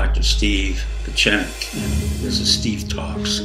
Dr. Steve Pachenik, and this is Steve Talks.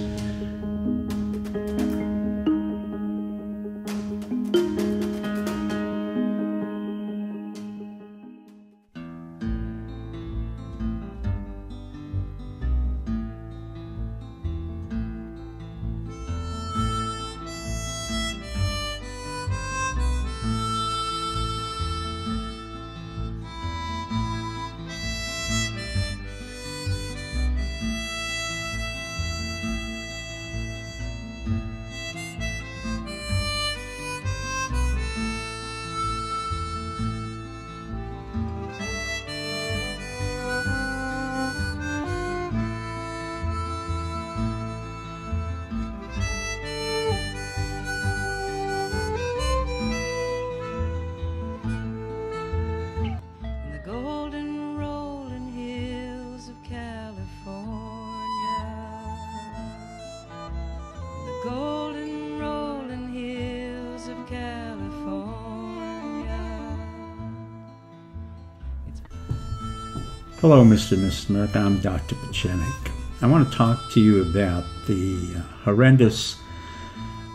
Hello, Mr. and Mrs. America. I'm Dr. Pachenik. I want to talk to you about the horrendous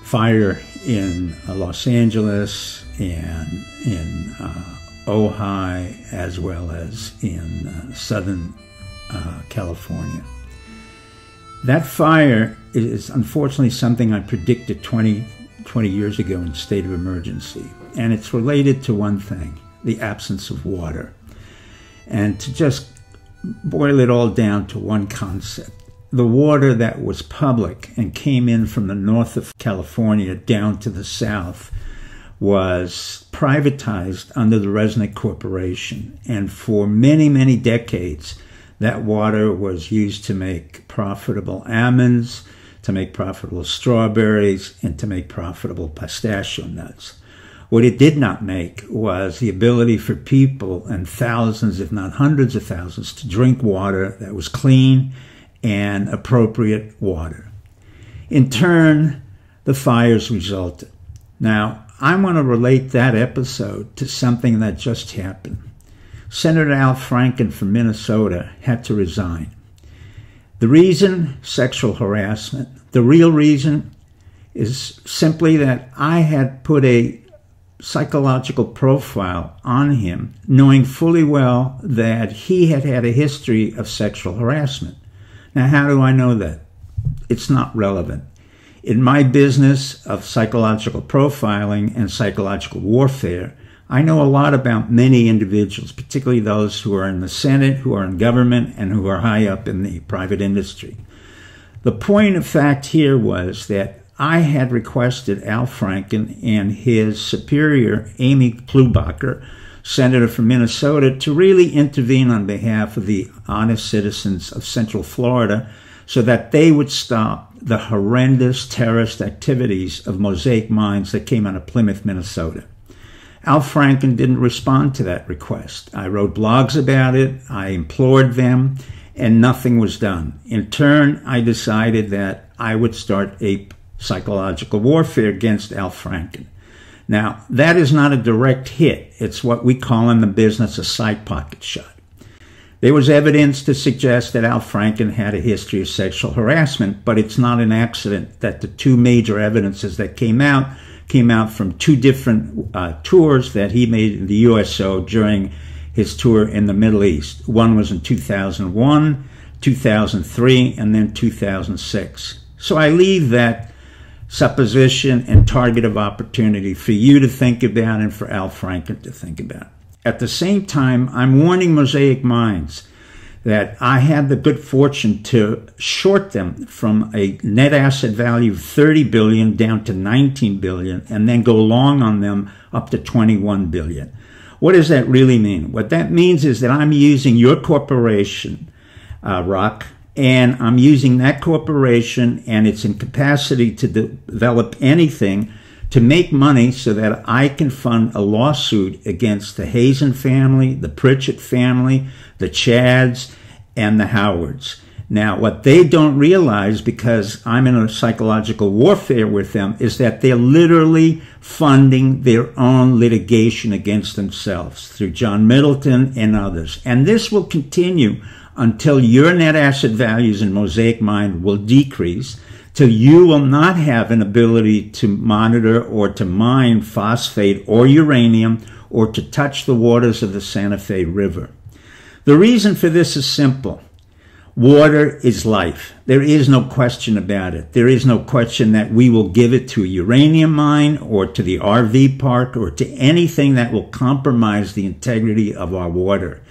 fire in Los Angeles and in Ojai, as well as in Southern California. That fire is unfortunately something I predicted 20 years ago in state of emergency, and it's related to one thing: the absence of water. And to just boil it all down to one concept, the water that was public and came in from the north of California down to the south was privatized under the Resnick Corporation. And for many, many decades, that water was used to make profitable almonds, to make profitable strawberries, and to make profitable pistachio nuts. What it did not make was the ability for people, and thousands, if not hundreds of thousands, to drink water that was clean and appropriate water. In turn, the fires resulted. Now, I want to relate that episode to something that just happened. Senator Al Franken from Minnesota had to resign. The reason? Sexual harassment. The real reason is simply that I had put a psychological profile on him, knowing fully well that he had had a history of sexual harassment. Now, how do I know that? It's not relevant. In my business of psychological profiling and psychological warfare, I know a lot about many individuals, particularly those who are in the Senate, who are in government, and who are high up in the private industry. The point of fact here was that I had requested Al Franken and his superior, Amy Klobuchar, senator from Minnesota, to really intervene on behalf of the honest citizens of Central Florida so that they would stop the horrendous terrorist activities of Mosaic Mines that came out of Plymouth, Minnesota. Al Franken didn't respond to that request. I wrote blogs about it, I implored them, and nothing was done. In turn, I decided that I would start a psychological warfare against Al Franken. Now, that is not a direct hit. It's what we call in the business a side pocket shot. There was evidence to suggest that Al Franken had a history of sexual harassment, but it's not an accident that the two major evidences that came out from two different tours that he made in the USO during his tour in the Middle East. One was in 2001, 2003, and then 2006. So I leave that supposition and target of opportunity for you to think about and for Al Franken to think about. At the same time, I'm warning Mosaic Mines that I had the good fortune to short them from a net asset value of $30 billion down to $19 billion and then go long on them up to $21 billion. What does that really mean? What that means is that I'm using your corporation, Rock, and I'm using that corporation and its incapacity to develop anything to make money so that I can fund a lawsuit against the Hazen family, the Pritchett family, the Chads, and the Howards. Now, what they don't realize, because I'm in a psychological warfare with them, is that they're literally funding their own litigation against themselves through John Middleton and others. And this will continue until your net asset values in Mosaic Mine will decrease, till you will not have an ability to monitor or to mine phosphate or uranium or to touch the waters of the Santa Fe River. The reason for this is simple. Water is life. There is no question about it. There is no question that we will give it to a uranium mine or to the RV park or to anything that will compromise the integrity of our water.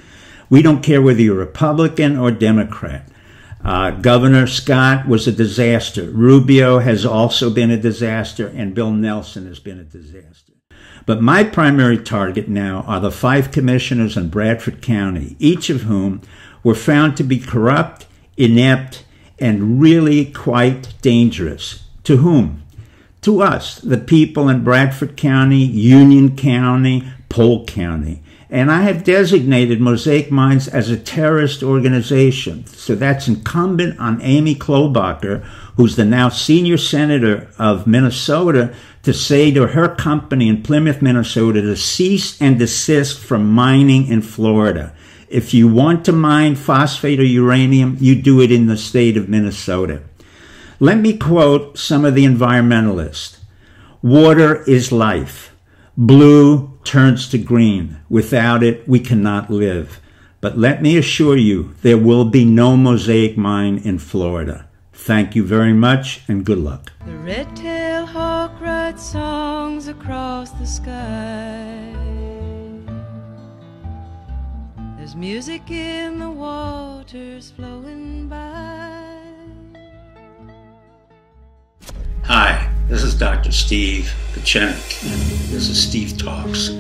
We don't care whether you're Republican or Democrat. Governor Scott was a disaster. Rubio has also been a disaster, and Bill Nelson has been a disaster. But my primary target now are the 5 commissioners in Bradford County, each of whom were found to be corrupt, inept, and really quite dangerous. To whom? To us, the people in Bradford County, Union County, Polk County. And I have designated Mosaic Mines as a terrorist organization. So that's incumbent on Amy Klobuchar, who's the now senior senator of Minnesota, to say to her company in Plymouth, Minnesota, to cease and desist from mining in Florida. If you want to mine phosphate or uranium, you do it in the state of Minnesota. Let me quote some of the environmentalists. Water is life. Blue turns to green. Without it, we cannot live. But let me assure you, there will be no Mosaic mine in Florida. Thank you very much, and good luck. The red-tailed hawk writes songs across the sky. There's music in the waters flowing by. Hi, this is Dr. Steve Pachenik, and this is Steve Talks.